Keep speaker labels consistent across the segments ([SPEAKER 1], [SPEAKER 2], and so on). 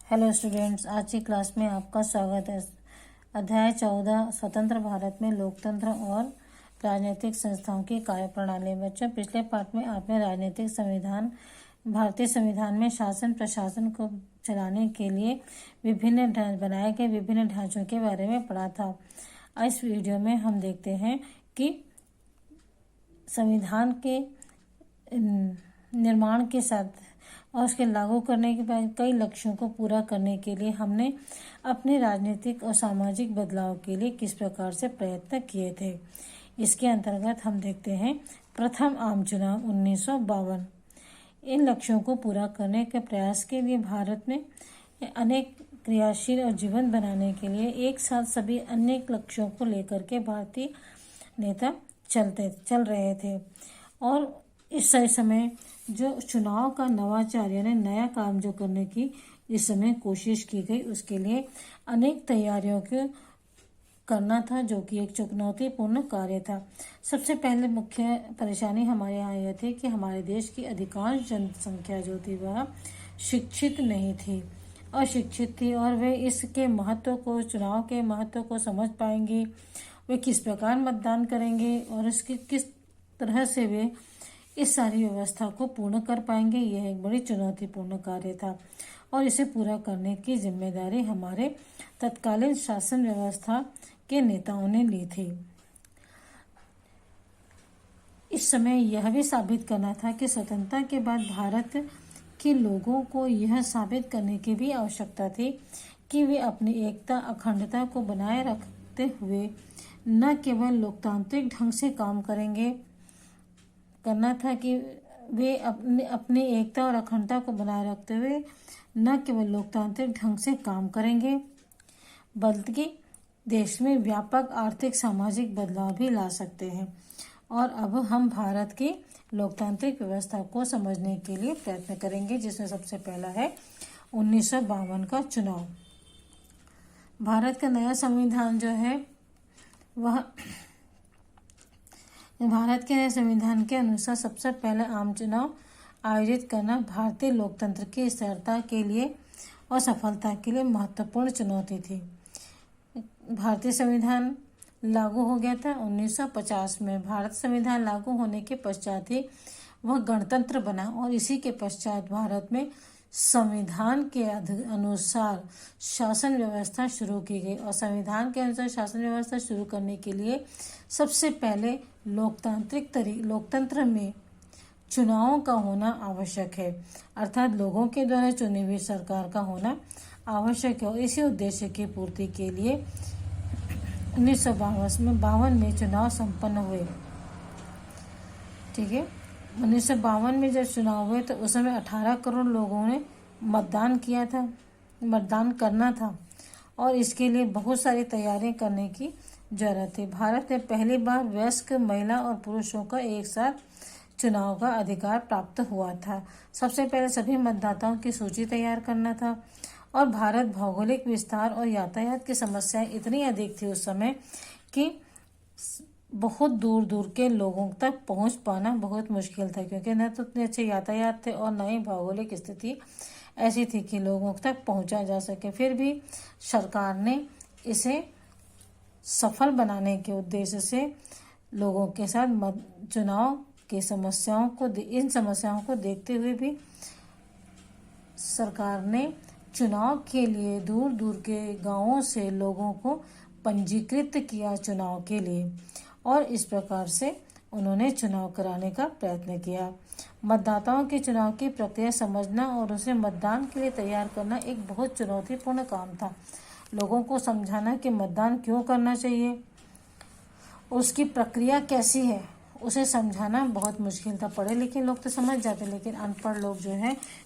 [SPEAKER 1] Hello students, आज की class में आपका स्वागत है। अध्याय 14 स्वतंत्र भारत में लोकतंत्र और राजनीतिक संस्थाओं की कार्यप्रणाली। बच्चों, पिछले पाठ में आपने राजनीतिक संविधान, भारतीय संविधान में शासन प्रशासन को चलाने के लिए बनाए गए विभिन्न ढांचों के बारे में पढ़ा था। इस वीडियो में हम देखते हैं कि संविधान के निर्माण के साथ और उसके लागू करने के बाद कई लक्ष्यों को पूरा करने के लिए हमने अपने राजनीतिक और सामाजिक बदलाव के लिए किस प्रकार से प्रयत्न किए थे। इसके अंतर्गत हम देखते हैं प्रथम आम चुनाव 1952। इन लक्ष्यों को पूरा करने के प्रयास के लिए भारत में अनेक क्रियाशील और जीवन बनाने के लिए एक साथ सभी अनेक लक्ष्यों को लेकर के भारतीय नेता चल रहे थे। और इस समय जो चुनाव का नवाचार यानी नया काम जो करने की इस समय कोशिश की गई, उसके लिए अनेक तैयारियों को करना था, जो कि एक चुनौतीपूर्ण कार्य था। सबसे पहले मुख्य परेशानी हमारे यहाँ यह थी कि हमारे देश की अधिकांश जनसंख्या जो थी वह शिक्षित नहीं थी, अशिक्षित थी, और वे इसके महत्व को, चुनाव के महत्व को समझ पाएंगे, वे किस प्रकार मतदान करेंगे और इसकी किस तरह से वे इस सारी व्यवस्था को पूर्ण कर पाएंगे। यह एक बड़ी चुनौतीपूर्ण कार्य था और इसे पूरा करने की जिम्मेदारी हमारे तत्कालीन शासन व्यवस्था के नेताओं ने ली थी। इस समय यह भी साबित करना था कि स्वतंत्रता के बाद भारत के लोगों को यह साबित करने की भी आवश्यकता थी कि वे अपनी एकता, अखंडता को बनाए रखते हुए न केवल लोकतांत्रिक ढंग से काम करना था कि वे अपनी एकता और अखंडता को बनाए रखते हुए न केवल लोकतांत्रिक ढंग से काम करेंगे, बल्कि देश में व्यापक आर्थिक सामाजिक बदलाव भी ला सकते हैं। और अब हम भारत की लोकतांत्रिक व्यवस्था को समझने के लिए प्रयत्न करेंगे, जिसमें सबसे पहला है 1952 का चुनाव। भारत का नया संविधान जो है वह भारत के नए संविधान के अनुसार सबसे पहले आम चुनाव आयोजित करना भारतीय लोकतंत्र की स्थिरता के लिए और सफलता के लिए महत्वपूर्ण चुनौती थी। भारतीय संविधान लागू हो गया था 1950 में। भारत संविधान लागू होने के पश्चात ही वह गणतंत्र बना और इसी के पश्चात भारत में संविधान के अनुसार शासन व्यवस्था शुरू की गई। और संविधान के अनुसार शासन व्यवस्था शुरू करने के लिए सबसे पहले लोकतंत्र में चुनावों का होना आवश्यक है, अर्थात लोगों के द्वारा चुनी हुई सरकार का होना आवश्यक है। और इसी उद्देश्य की पूर्ति के लिए 1952 में चुनाव संपन्न हुए। ठीक है, 1952 में जब चुनाव हुए तो उस समय 18 करोड़ लोगों ने मतदान करना था और इसके लिए बहुत सारी तैयारियां करने की जरूरत थी। भारत में पहली बार वयस्क महिला और पुरुषों का एक साथ चुनाव का अधिकार प्राप्त हुआ था। सबसे पहले सभी मतदाताओं की सूची तैयार करना था और भारत भौगोलिक विस्तार और यातायात की समस्याएं इतनी अधिक थी उस समय कि बहुत दूर दूर के लोगों तक पहुंच पाना बहुत मुश्किल था, क्योंकि न तो इतने अच्छे यातायात थे और न ही भौगोलिक स्थिति ऐसी थी कि लोगों तक पहुंचा जा सके। फिर भी सरकार ने इसे सफल बनाने के उद्देश्य से लोगों के साथ चुनाव की इन समस्याओं को देखते हुए भी सरकार ने चुनाव के लिए दूर दूर के गांवों से लोगों को पंजीकृत किया चुनाव के लिए, और इस प्रकार से उन्होंने चुनाव कराने का प्रयत्न किया। मतदाताओं के चुनाव की प्रक्रिया समझना और उसे मतदान के लिए तैयार करना एक बहुत चुनौतीपूर्ण काम था। लोगों को समझाना कि मतदान क्यों करना चाहिए, उसकी प्रक्रिया कैसी है, उसे समझाना बहुत मुश्किल था। पढ़े लिखे लोग तो समझ जाते, लेकिन अनपढ़ लोग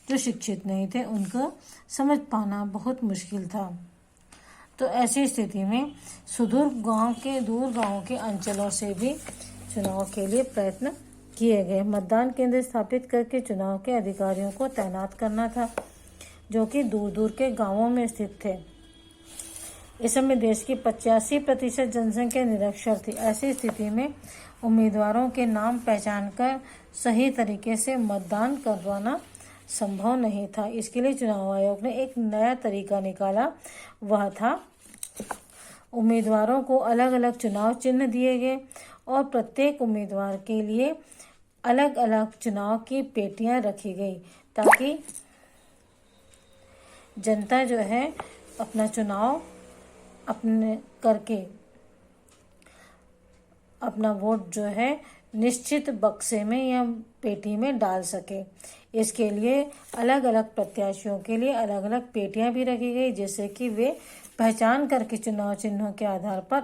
[SPEAKER 1] जो शिक्षित नहीं थे, उनको समझ पाना बहुत मुश्किल था। तो ऐसी स्थिति में दूर गांव के अंचलों से भी चुनाव के लिए प्रयत्न किए गए। मतदान केंद्र स्थापित करके चुनाव के अधिकारियों को तैनात करना था, जो कि दूर दूर के गांवों में स्थित थे। इस समय देश की 85% जनसंख्या निरक्षर थी। ऐसी स्थिति में उम्मीदवारों के नाम पहचान कर सही तरीके से मतदान करवाना संभव नहीं था। इसके लिए चुनाव आयोग ने एक नया तरीका निकाला, वह था उम्मीदवारों को अलग अलग चुनाव चिन्ह दिए गए और प्रत्येक उम्मीदवार के लिए अलग अलग चुनाव की पेटियां रखी गई, ताकि जनता जो है अपना चुनाव अपने करके अपना वोट जो है निश्चित बक्से में या पेटी में डाल सके। इसके लिए अलग अलग प्रत्याशियों के लिए अलग अलग पेटियां भी रखी गई, जिससे कि वे पहचान करके चुनाव चिन्हों के आधार पर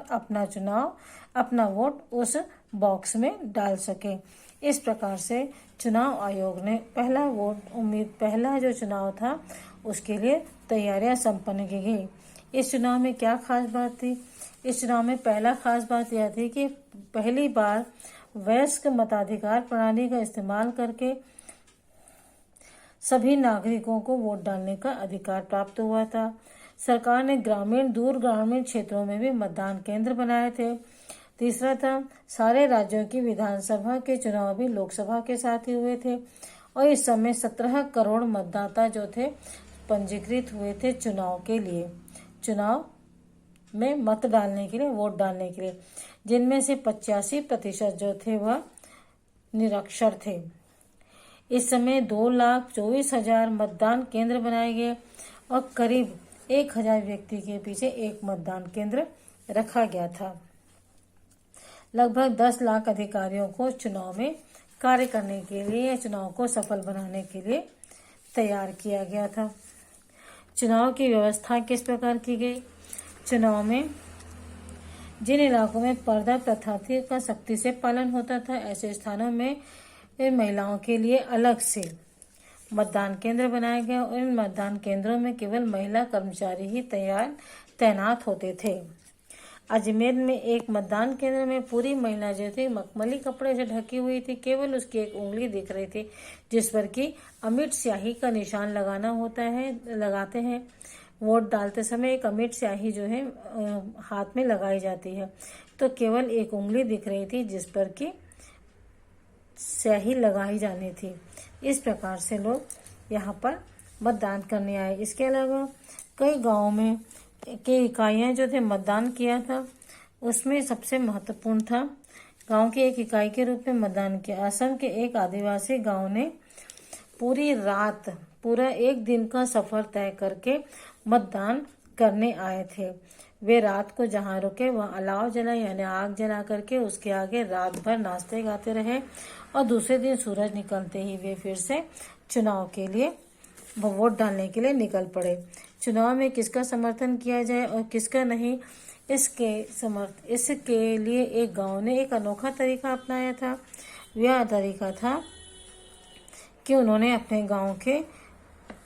[SPEAKER 1] अपना वोट उस बॉक्स में डाल सके। इस प्रकार से चुनाव आयोग ने पहला जो चुनाव था उसके लिए तैयारियां संपन्न की गई। इस चुनाव में क्या खास बात थी? इस चुनाव में पहला खास बात यह थी कि पहली बार वयस्क मताधिकार प्रणाली का इस्तेमाल करके सभी नागरिकों को वोट डालने का अधिकार प्राप्त हुआ था। सरकार ने दूर ग्रामीण क्षेत्रों में भी मतदान केंद्र बनाए थे। तीसरा था, सारे राज्यों की विधानसभा के चुनाव भी लोकसभा के साथ ही हुए थे और इस समय 17 करोड़ मतदाता जो थे पंजीकृत हुए थे चुनाव में मत डालने के लिए, वोट डालने के लिए, जिनमें से 85% जो थे वह निरक्षर थे। इस समय 2,24,000 मतदान केंद्र बनाए गए और करीब 1,000 व्यक्ति के पीछे एक मतदान केंद्र रखा गया था। लगभग 10 लाख अधिकारियों को चुनाव में कार्य करने के लिए या चुनाव को सफल बनाने के लिए तैयार किया गया था। चुनाव की व्यवस्था किस प्रकार की गई? चुनाव में जिन इलाकों में पर्दा प्रथा का सख्ती से पालन होता था, ऐसे स्थानों में महिलाओं के लिए अलग से मतदान केंद्र बनाए गए और इन मतदान केंद्रों में केवल महिला कर्मचारी ही तैनात होते थे। अजमेर में एक मतदान केंद्र में पूरी महिला जो थी मखमली कपड़े से ढकी हुई थी, केवल उसकी एक उंगली दिख रही थी, जिस पर कि अमिट स्याही का निशान लगाते हैं। वोट डालते समय एक अमिट स्याही जो है हाथ में लगाई जाती है, तो केवल एक उंगली दिख रही थी जिस पर कि स्याही लगाई जानी थी। इस प्रकार से लोग यहाँ पर मतदान करने आए। इसके अलावा कई गांवों में के इकाइयां जो थे मतदान किया था, उसमें सबसे महत्वपूर्ण था गांव की एक इकाई के रूप में मतदान किया। असम के एक आदिवासी गांव ने पूरा एक दिन का सफर तय करके मतदान करने आए थे। वे रात को जहां रुके वहां अलाव जला यानी आग जला करके उसके आगे रात भर नाचते गाते रहे और दूसरे दिन सूरज निकलते ही वे फिर से चुनाव के लिए वोट डालने के लिए निकल पड़े। चुनाव में किसका समर्थन किया जाए और किसका नहीं, इसके लिए एक गांव ने एक अनोखा तरीका अपनाया था। यह तरीका था कि उन्होंने अपने गांव के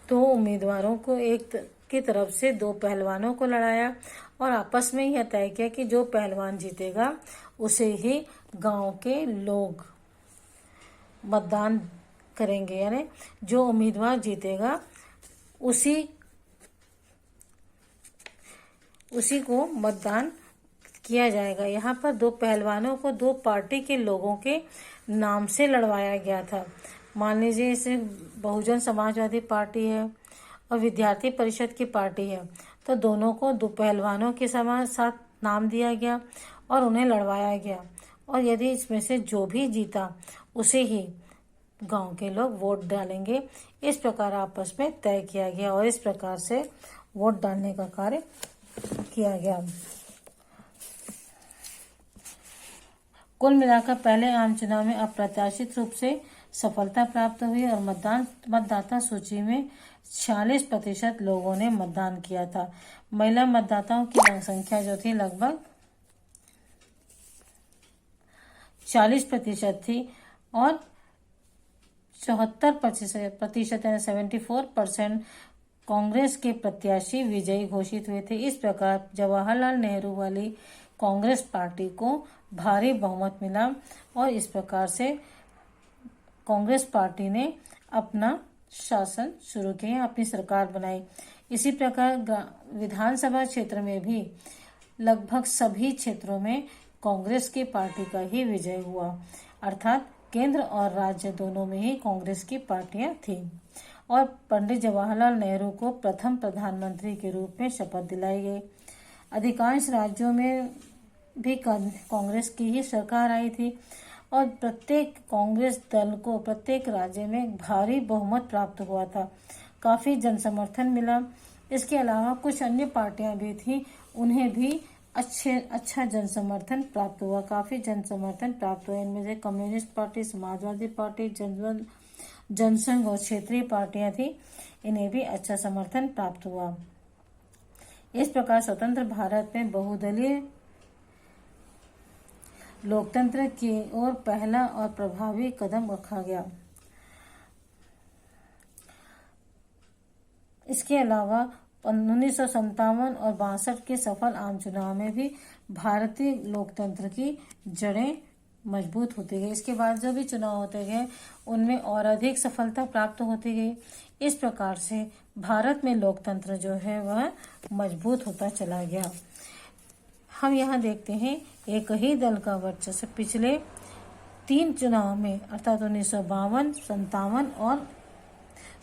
[SPEAKER 1] 2 उम्मीदवारों को एक की तरफ से 2 पहलवानों को लड़ाया और आपस में यह तय किया कि जो पहलवान जीतेगा उसे ही गांव के लोग मतदान करेंगे, यानी जो उम्मीदवार जीतेगा उसी को मतदान किया जाएगा। यहाँ पर 2 पहलवानों को 2 पार्टी के लोगों के नाम से लड़वाया गया था। मान लीजिए इसे बहुजन समाजवादी पार्टी है और विद्यार्थी परिषद की पार्टी है, तो दोनों को 2 पहलवानों के साथ नाम दिया गया और उन्हें लड़वाया गया और यदि इसमें से जो भी जीता उसे ही गांव के लोग वोट डालेंगे। इस प्रकार आपस में तय किया गया और इस प्रकार से वोट डालने का कार्य किया गया। कुल मिलाकर पहले आम चुनाव में अप्रत्याशित रूप से सफलता प्राप्त हुई और मतदाता सूची में 46% लोगों ने मतदान किया था। महिला मतदाताओं की जनसंख्या जो थी लगभग 40% थी और 74% यानी 74% कांग्रेस के प्रत्याशी विजयी घोषित हुए थे। इस प्रकार जवाहरलाल नेहरू वाली कांग्रेस पार्टी को भारी बहुमत मिला और इस प्रकार से कांग्रेस पार्टी ने अपना शासन शुरू किया, अपनी सरकार बनाई। इसी प्रकार विधानसभा क्षेत्र में भी लगभग सभी क्षेत्रों में कांग्रेस की पार्टी का ही विजय हुआ, अर्थात केंद्र और राज्य दोनों में ही कांग्रेस की पार्टियां थी और पंडित जवाहरलाल नेहरू को प्रथम प्रधानमंत्री के रूप में शपथ दिलाई गई। अधिकांश राज्यों में भी कांग्रेस की ही सरकार आई थी और प्रत्येक कांग्रेस दल को प्रत्येक राज्य में भारी बहुमत प्राप्त हुआ था, काफी जनसमर्थन मिला। इसके अलावा कुछ अन्य पार्टियां भी थी, उन्हें भी अच्छा जनसमर्थन प्राप्त हुआ, काफी जनसमर्थन प्राप्त हुआ। इनमें से communist party, Samajwadi party, Jansangh और क्षेत्रीय पार्टियां थी, इन्हें भी अच्छा समर्थन प्राप्त हुआ। इस प्रकार स्वतंत्र भारत में बहुदलीय लोकतंत्र की ओर पहला और प्रभावी कदम रखा गया। इसके अलावा 1957 और 62 के सफल आम चुनाव में भी भारतीय लोकतंत्र की जड़ें मजबूत होती गई। इसके बाद जो भी चुनाव होते गए उनमें और अधिक सफलता प्राप्त होती गई। इस प्रकार से भारत में लोकतंत्र जो है वह मजबूत होता चला गया। हम यहाँ देखते हैं एक ही दल का वर्चस्व पिछले 3 चुनाव में अर्थात 1952, 57 और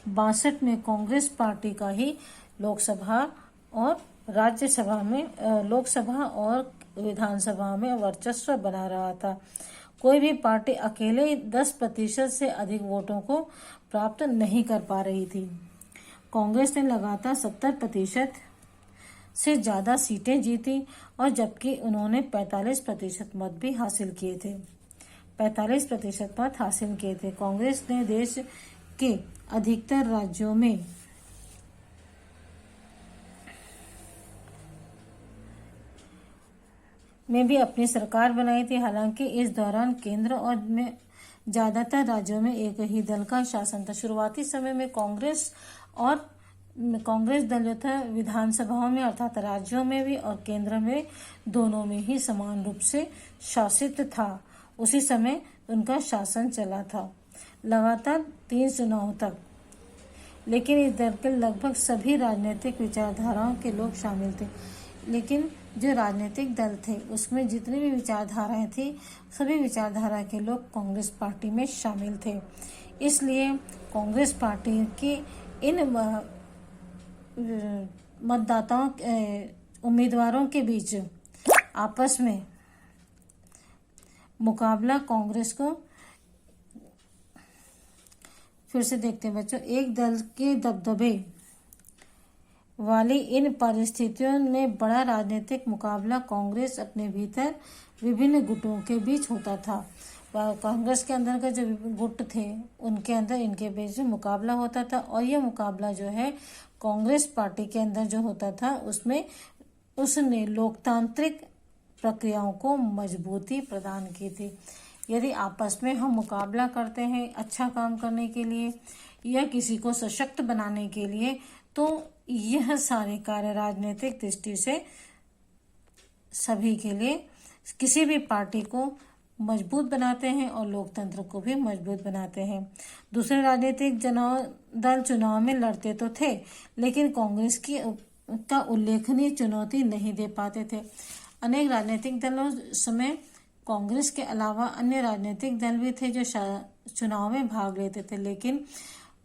[SPEAKER 1] 62 में कांग्रेस पार्टी का ही लोकसभा और राज्यसभा में लोकसभा और विधानसभा में वर्चस्व बना रहा था। कोई भी पार्टी अकेले 10% से अधिक वोटों को प्राप्त नहीं कर पा रही थी। कांग्रेस ने लगातार 70% से ज्यादा सीटें जीती और जबकि उन्होंने 45% मत भी हासिल किए थे। 45% मत हासिल किए थे। कांग्रेस ने देश के अधिकतर राज्यों में भी अपनी सरकार बनाई थी। हालांकि इस दौरान केंद्र और में ज्यादातर राज्यों में एक ही दल का शासन था। शुरुआती समय में कांग्रेस दल जो था विधानसभाओं में अर्थात राज्यों में भी और केंद्र में दोनों में ही समान रूप से शासित था। उसी समय उनका शासन चला था लगातार 3 चुनाव तक। लेकिन इस दल के लगभग सभी राजनीतिक विचारधाराओं के लोग शामिल थे। लेकिन जो राजनीतिक दल थे उसमें जितनी भी विचारधाराएं थी सभी विचारधारा के लोग कांग्रेस पार्टी में शामिल थे। इसलिए कांग्रेस पार्टी की इन मतदाताओं उम्मीदवारों के बीच आपस में मुकाबला कांग्रेस को फिर से देखते हैं बच्चों। एक दल के दबदबे वाली इन परिस्थितियों में बड़ा राजनीतिक मुकाबला कांग्रेस अपने भीतर विभिन्न गुटों के बीच होता था। कांग्रेस के अंदर का जो गुट थे उनके अंदर इनके बीच मुकाबला होता था और यह मुकाबला जो है कांग्रेस पार्टी के अंदर जो होता था उसने लोकतांत्रिक प्रक्रियाओं को मजबूती प्रदान की थी। यदि आपस में हम मुकाबला करते हैं अच्छा काम करने के लिए या किसी को सशक्त बनाने के लिए तो यह सारे कार्य राजनीतिक दृष्टि से सभी के लिए किसी भी पार्टी को मजबूत बनाते हैं और लोकतंत्र को भी मजबूत बनाते हैं। दूसरे राजनीतिक दल चुनाव में लड़ते तो थे लेकिन कांग्रेस का उल्लेखनीय चुनौती नहीं दे पाते थे। अनेक राजनीतिक दलों समय कांग्रेस के अलावा अन्य राजनीतिक दल भी थे जो चुनाव में भाग लेते थे, लेकिन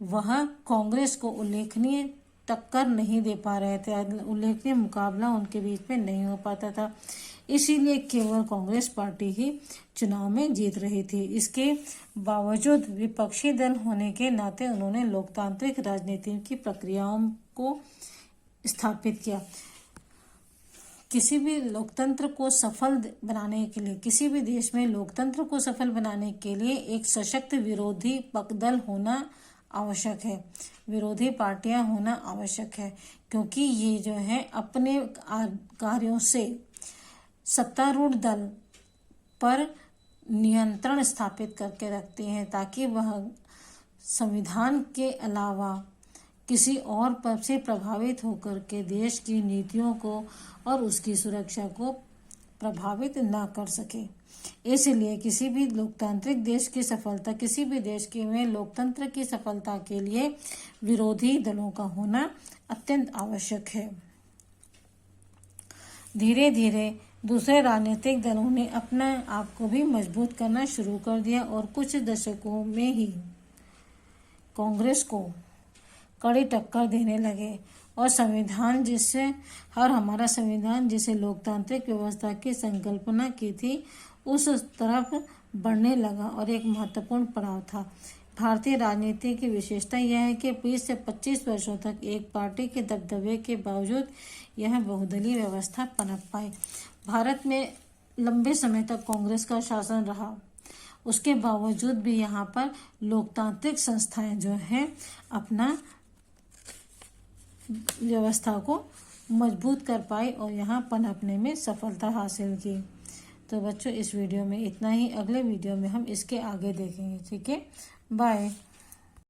[SPEAKER 1] वह कांग्रेस को उल्लेखनीय टक्कर नहीं दे पा रहे थे। उल्लेखनीय मुकाबला उनके बीच में नहीं हो पाता था। इसीलिए केवल कांग्रेस पार्टी ही चुनाव में जीत रही थी। इसके बावजूद विपक्षी दल होने के नाते उन्होंने लोकतांत्रिक राजनीति की प्रक्रियाओं को स्थापित किया। किसी भी लोकतंत्र को सफल बनाने के लिए, किसी भी देश में लोकतंत्र को सफल बनाने के लिए एक सशक्त विरोधी दल होना आवश्यक है, विरोधी पार्टियां होना आवश्यक है, क्योंकि ये जो है अपने कार्यों से सत्तारूढ़ दल पर नियंत्रण स्थापित करके रखती हैं ताकि वह संविधान के अलावा किसी और पद से प्रभावित होकर के देश की नीतियों को और उसकी सुरक्षा को प्रभावित ना कर सके। इसलिए किसी भी लोकतांत्रिक देश की सफलता, किसी भी देश के में लोकतंत्र की सफलता के लिए विरोधी दलों का होना अत्यंत आवश्यक है। धीरे धीरे दूसरे राजनीतिक दलों ने अपने आप को भी मजबूत करना शुरू कर दिया और कुछ दशकों में ही कांग्रेस को कड़ी टक्कर देने लगे और हमारा संविधान जिसे लोकतांत्रिक व्यवस्था की संकल्पना की थी उस तरफ बढ़ने लगा और एक महत्वपूर्ण पड़ाव था। भारतीय राजनीति की विशेषता यह है कि 20 से 25 वर्षों तक एक पार्टी के दबदबे के बावजूद यह बहुदलीय व्यवस्था पनप पाई। भारत में लंबे समय तक कांग्रेस का शासन रहा, उसके बावजूद भी यहाँ पर लोकतांत्रिक संस्थाएं जो हैं अपना व्यवस्था को मजबूत कर पाई और यहाँ पनपने में सफलता हासिल की। तो बच्चों, इस वीडियो में इतना ही। अगले वीडियो में हम इसके आगे देखेंगे। ठीक है, बाय।